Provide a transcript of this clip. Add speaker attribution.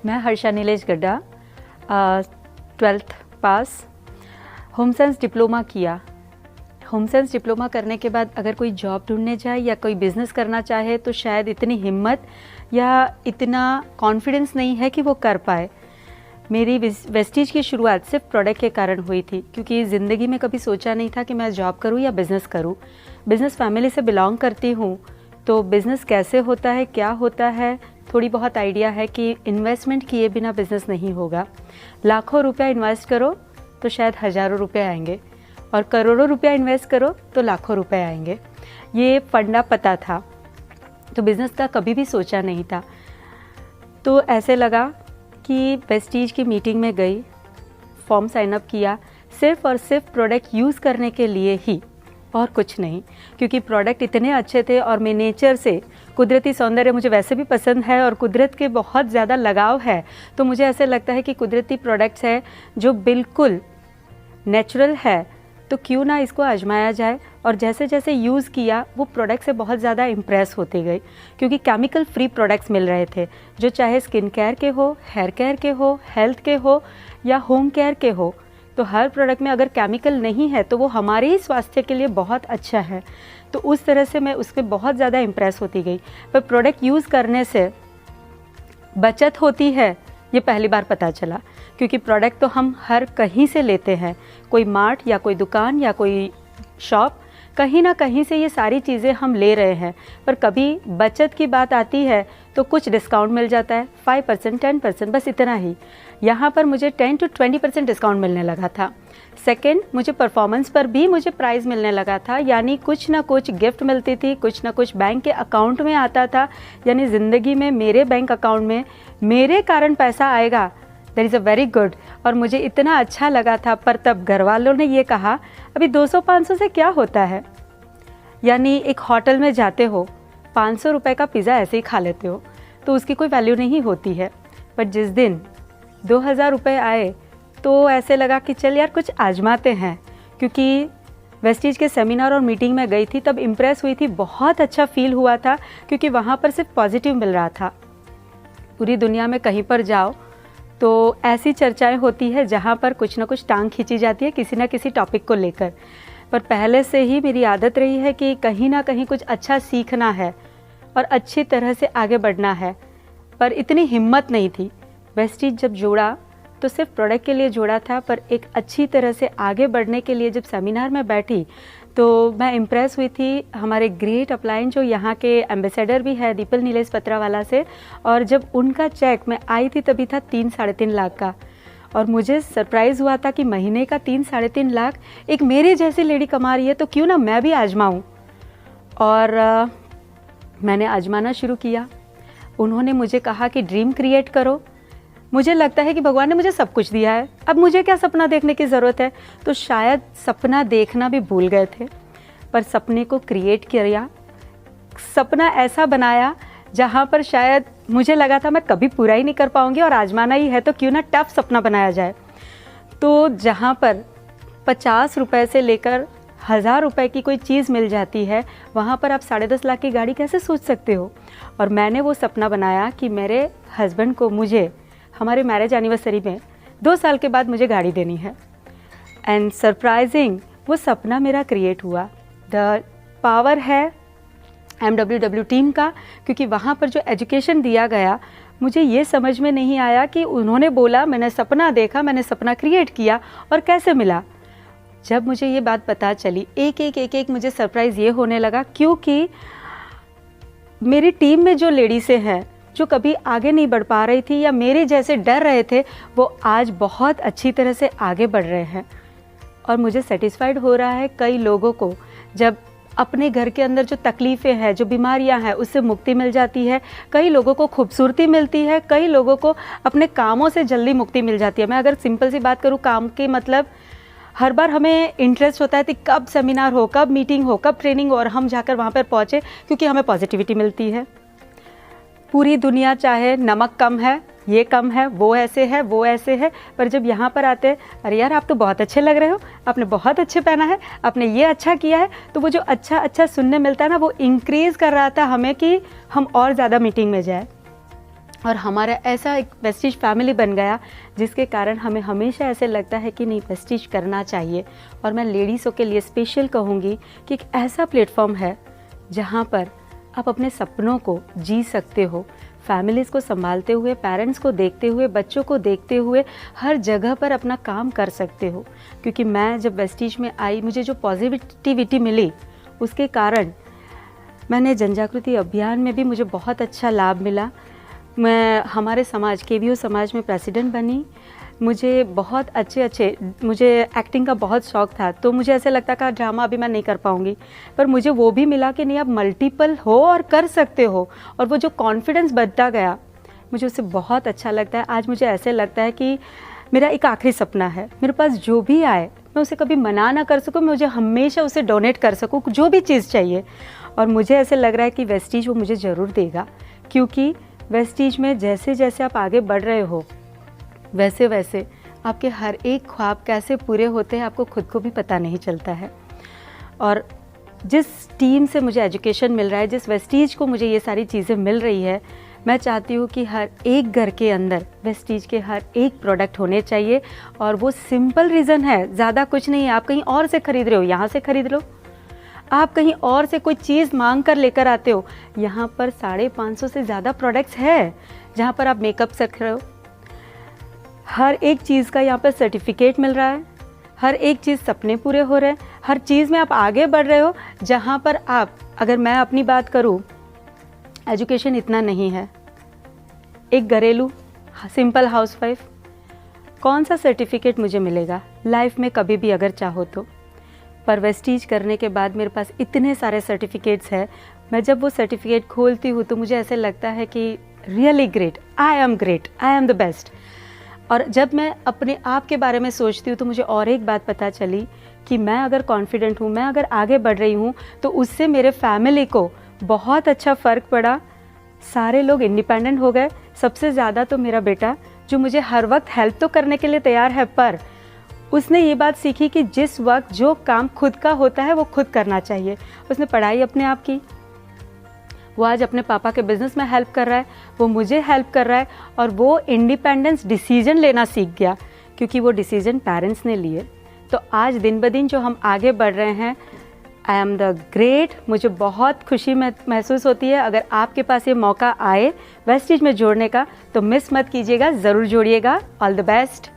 Speaker 1: मैं हर्षा नीलेश गड्ढा, 12th पास, home science diploma किया। होम साइंस डिप्लोमा करने के बाद अगर कोई जॉब ढूंढने जाए या कोई बिज़नेस करना चाहे तो शायद इतनी हिम्मत या इतना कॉन्फिडेंस नहीं है कि वो कर पाए। मेरी वेस्टीज की शुरुआत सिर्फ प्रोडक्ट के कारण हुई थी, क्योंकि ज़िंदगी में कभी सोचा नहीं था कि मैं जॉब करूं या बिज़नेस करूं। बिज़नेस फैमिली से बिलोंग करती हूं, तो बिज़नेस कैसे होता है, क्या होता है, थोड़ी बहुत आइडिया है कि इन्वेस्टमेंट किए बिना बिज़नेस नहीं होगा। लाखों रुपया इन्वेस्ट करो तो शायद हज़ारों रुपये आएंगे, और करोड़ों रुपया इन्वेस्ट करो तो लाखों रुपए आएंगे। ये फंडा पता था, तो बिज़नेस का कभी भी सोचा नहीं था। तो ऐसे लगा कि वेस्टीज की मीटिंग में गई, फॉर्म साइन अप किया, सिर्फ और सिर्फ प्रोडक्ट यूज़ करने के लिए ही, और कुछ नहीं। क्योंकि प्रोडक्ट इतने अच्छे थे और मैं नेचर से, कुदरती सौंदर्य मुझे वैसे भी पसंद है और कुदरत के बहुत ज़्यादा लगाव है, तो मुझे ऐसे लगता है कि कुदरती प्रोडक्ट्स है जो बिल्कुल नेचुरल है, तो क्यों ना इसको आजमाया जाए। और जैसे जैसे यूज़ किया वो प्रोडक्ट से बहुत ज़्यादा इम्प्रेस होती गई, क्योंकि केमिकल फ्री प्रोडक्ट्स मिल रहे थे, जो चाहे स्किन केयर के हो, हेयर केयर के हो, हेल्थ के हो या होम केयर के हो। तो हर प्रोडक्ट में अगर केमिकल नहीं है तो वो हमारे ही स्वास्थ्य के लिए बहुत अच्छा है। तो उस तरह से मैं उसके बहुत ज़्यादा इम्प्रेस होती गई। पर प्रोडक्ट यूज़ करने से बचत होती है, ये पहली बार पता चला, क्योंकि प्रोडक्ट तो हम हर कहीं से लेते हैं, कोई मार्ट या कोई दुकान या कोई शॉप, कहीं ना कहीं से ये सारी चीज़ें हम ले रहे हैं। पर कभी बचत की बात आती है तो कुछ डिस्काउंट मिल जाता है, 5%, 10%, बस इतना ही। यहाँ पर मुझे 10 to 20% डिस्काउंट मिलने लगा था। सेकंड, मुझे परफॉर्मेंस पर भी मुझे प्राइज़ मिलने लगा था, यानी कुछ ना कुछ गिफ्ट मिलती थी, कुछ ना कुछ बैंक के अकाउंट में आता था। यानी ज़िंदगी में मेरे बैंक अकाउंट में मेरे कारण पैसा आएगा, that is a very good. और मुझे इतना अच्छा लगा था। पर तब घर वालों ने ये कहा, अभी 200-500 से क्या होता है, यानी एक होटल में जाते हो, 500 रुपये का पिज़्ज़ा ऐसे ही खा लेते हो, तो उसकी कोई वैल्यू नहीं होती है। पर जिस दिन 2000 रुपये आए तो ऐसे लगा कि चल यार कुछ आजमाते हैं। क्योंकि वेस्टीज के सेमिनार और मीटिंग में गई थी, तब इम्प्रेस हुई थी, बहुत अच्छा फील हुआ था, क्योंकि वहाँ पर सिर्फ पॉजिटिव मिल रहा था। पूरी दुनिया में कहीं पर जाओ तो ऐसी चर्चाएं होती है जहाँ पर कुछ ना कुछ टांग खींची जाती है किसी ना किसी टॉपिक को लेकर। पर पहले से ही मेरी आदत रही है कि कहीं ना कहीं कुछ अच्छा सीखना है और अच्छी तरह से आगे बढ़ना है, पर इतनी हिम्मत नहीं थी। वेस्टीज जब जोड़ा तो सिर्फ प्रोडक्ट के लिए जोड़ा था, पर एक अच्छी तरह से आगे बढ़ने के लिए जब सेमिनार में बैठी तो मैं इम्प्रेस हुई थी हमारे ग्रेट अपलाइन जो यहाँ के एम्बेसडर भी है, दीपल नीलेश पत्रावाला से। और जब उनका चेक मैं आई थी तभी था 3-3.5 लाख का, और मुझे सरप्राइज़ हुआ था कि महीने का 3-3.5 लाख एक मेरी जैसी लेडी कमा रही है, तो क्यों ना मैं भी आजमाऊँ। और मैंने आजमाना शुरू किया। उन्होंने मुझे कहा कि ड्रीम क्रिएट करो। मुझे लगता है कि भगवान ने मुझे सब कुछ दिया है, अब मुझे क्या सपना देखने की ज़रूरत है। तो शायद सपना देखना भी भूल गए थे, पर सपने को क्रिएट किया, सपना ऐसा बनाया जहाँ पर शायद मुझे लगा था मैं कभी पूरा ही नहीं कर पाऊँगी, और आजमाना ही है तो क्यों ना टफ सपना बनाया जाए। तो जहाँ पर 50 रुपये से लेकर 1000 रुपये की कोई चीज़ मिल जाती है, वहाँ पर आप 10.5 लाख की गाड़ी कैसे सोच सकते हो। और मैंने वो सपना बनाया कि मेरे हस्बैंड को मुझे हमारे मैरिज एनिवर्सरी में 2 साल के बाद मुझे गाड़ी देनी है। एंड सरप्राइजिंग वो सपना मेरा क्रिएट हुआ। द पावर है MWW टीम का, क्योंकि वहाँ पर जो एजुकेशन दिया गया, मुझे ये समझ में नहीं आया कि उन्होंने बोला मैंने सपना देखा, मैंने सपना क्रिएट किया, और कैसे मिला। जब मुझे ये बात पता चली, एक मुझे सरप्राइज़ ये होने लगा, क्योंकि मेरी टीम में जो लेडीज़ें हैं जो कभी आगे नहीं बढ़ पा रही थी या मेरे जैसे डर रहे थे, वो आज बहुत अच्छी तरह से आगे बढ़ रहे हैं। और मुझे सेटिस्फाइड हो रहा है कई लोगों को जब अपने घर के अंदर जो तकलीफ़ें हैं, जो बीमारियां हैं, उससे मुक्ति मिल जाती है। कई लोगों को खूबसूरती मिलती है, कई लोगों को अपने कामों से जल्दी मुक्ति मिल जाती है। मैं अगर सिंपल सी बात करूँ, काम के मतलब हर बार हमें इंटरेस्ट होता है कि कब सेमिनार हो, कब मीटिंग हो, कब ट्रेनिंग हो, और हम जाकर वहाँ पर पहुँचे, क्योंकि हमें पॉजिटिविटी मिलती है। पूरी दुनिया चाहे नमक कम है, ये कम है, वो ऐसे है, वो ऐसे है, पर जब यहाँ पर आते हैं, अरे यार आप तो बहुत अच्छे लग रहे हो, आपने बहुत अच्छे पहना है, आपने ये अच्छा किया है, तो वो जो अच्छा सुनने मिलता है ना, वो इंक्रीज़ कर रहा था हमें कि हम और ज़्यादा मीटिंग में जाए। और हमारा ऐसा एक वेस्टीज फैमिली बन गया जिसके कारण हमें हमेशा ऐसे लगता है कि नहीं, वेस्टीज करना चाहिए। और मैं लेडीज़ों के लिए स्पेशल कहूँगी कि एक ऐसा प्लेटफॉर्म है जहाँ पर आप अपने सपनों को जी सकते हो, फैमिलीज़ को संभालते हुए, पेरेंट्स को देखते हुए, बच्चों को देखते हुए हर जगह पर अपना काम कर सकते हो। क्योंकि मैं जब वेस्टीज में आई, मुझे जो पॉजिटिविटी मिली उसके कारण मैंने जनजागृति अभियान में भी मुझे बहुत अच्छा लाभ मिला। मैं हमारे समाज KVO समाज में प्रेसिडेंट बनी। मुझे बहुत मुझे एक्टिंग का बहुत शौक़ था, तो मुझे ऐसे लगता था ड्रामा अभी मैं नहीं कर पाऊँगी, पर मुझे वो भी मिला कि नहीं, आप मल्टीपल हो और कर सकते हो। और वो जो कॉन्फिडेंस बढ़ता गया, मुझे उससे बहुत अच्छा लगता है। आज मुझे ऐसे लगता है कि मेरा एक आखिरी सपना है, मेरे पास जो भी आए मैं उसे कभी मना ना कर सकूँ, मुझे हमेशा उसे डोनेट कर सकूँ, जो भी चीज़ चाहिए। और मुझे ऐसे लग रहा है कि वेस्टीज वो मुझे ज़रूर देगा, क्योंकि वेस्टीज में जैसे जैसे आप आगे बढ़ रहे हो वैसे वैसे आपके हर एक ख्वाब कैसे पूरे होते हैं आपको खुद को भी पता नहीं चलता है। और जिस टीम से मुझे एजुकेशन मिल रहा है, जिस वेस्टीज को मुझे ये सारी चीज़ें मिल रही है, मैं चाहती हूँ कि हर एक घर के अंदर वेस्टीज के हर एक प्रोडक्ट होने चाहिए। और वो सिंपल रीज़न है, ज़्यादा कुछ नहीं है। आप कहीं और से खरीद रहे हो, यहाँ से खरीद लो। आप कहीं और से कोई चीज़ मांग कर लेकर आते हो, यहाँ पर 550 से ज़्यादा प्रोडक्ट्स है जहाँ पर आप मेकअप सीख रहे हो। हर एक चीज़ का यहाँ पर सर्टिफिकेट मिल रहा है, हर एक चीज़ सपने पूरे हो रहे हैं, हर चीज़ में आप आगे बढ़ रहे हो। जहाँ पर आप, अगर मैं अपनी बात करूँ, एजुकेशन इतना नहीं है। एक घरेलू सिंपल हाउसवाइफ, कौन सा सर्टिफिकेट मुझे मिलेगा लाइफ में कभी भी अगर चाहो तो। पर वेस्टीज करने के बाद मेरे पास इतने सारे सर्टिफिकेट्स हैं। मैं जब वो सर्टिफिकेट खोलती हूँ तो मुझे ऐसे लगता है कि really great, I am great, I am the best. और जब मैं अपने आप के बारे में सोचती हूँ तो मुझे और एक बात पता चली कि मैं अगर कॉन्फिडेंट हूँ, मैं अगर आगे बढ़ रही हूँ, तो उससे मेरे फैमिली को बहुत अच्छा फ़र्क पड़ा। सारे लोग इंडिपेंडेंट हो गए। सबसे ज़्यादा तो मेरा बेटा, जो मुझे हर वक्त हेल्प तो करने के लिए तैयार है, पर उसने ये बात सीखी कि जिस वक्त जो काम खुद का होता है वो खुद करना चाहिए। उसने पढ़ाई अपने आप की, वो आज अपने पापा के बिज़नेस में हेल्प कर रहा है, वो मुझे हेल्प कर रहा है। और वो इंडिपेंडेंस डिसीजन लेना सीख गया, क्योंकि वो डिसीजन पेरेंट्स ने लिए। तो आज दिन ब दिन जो हम आगे बढ़ रहे हैं, आई एम द ग्रेट। मुझे बहुत खुशी महसूस होती है। अगर आपके पास ये मौका आए वेस्टीज में जोड़ने का, तो मिस मत कीजिएगा, ज़रूर जोड़िएगा। All the best.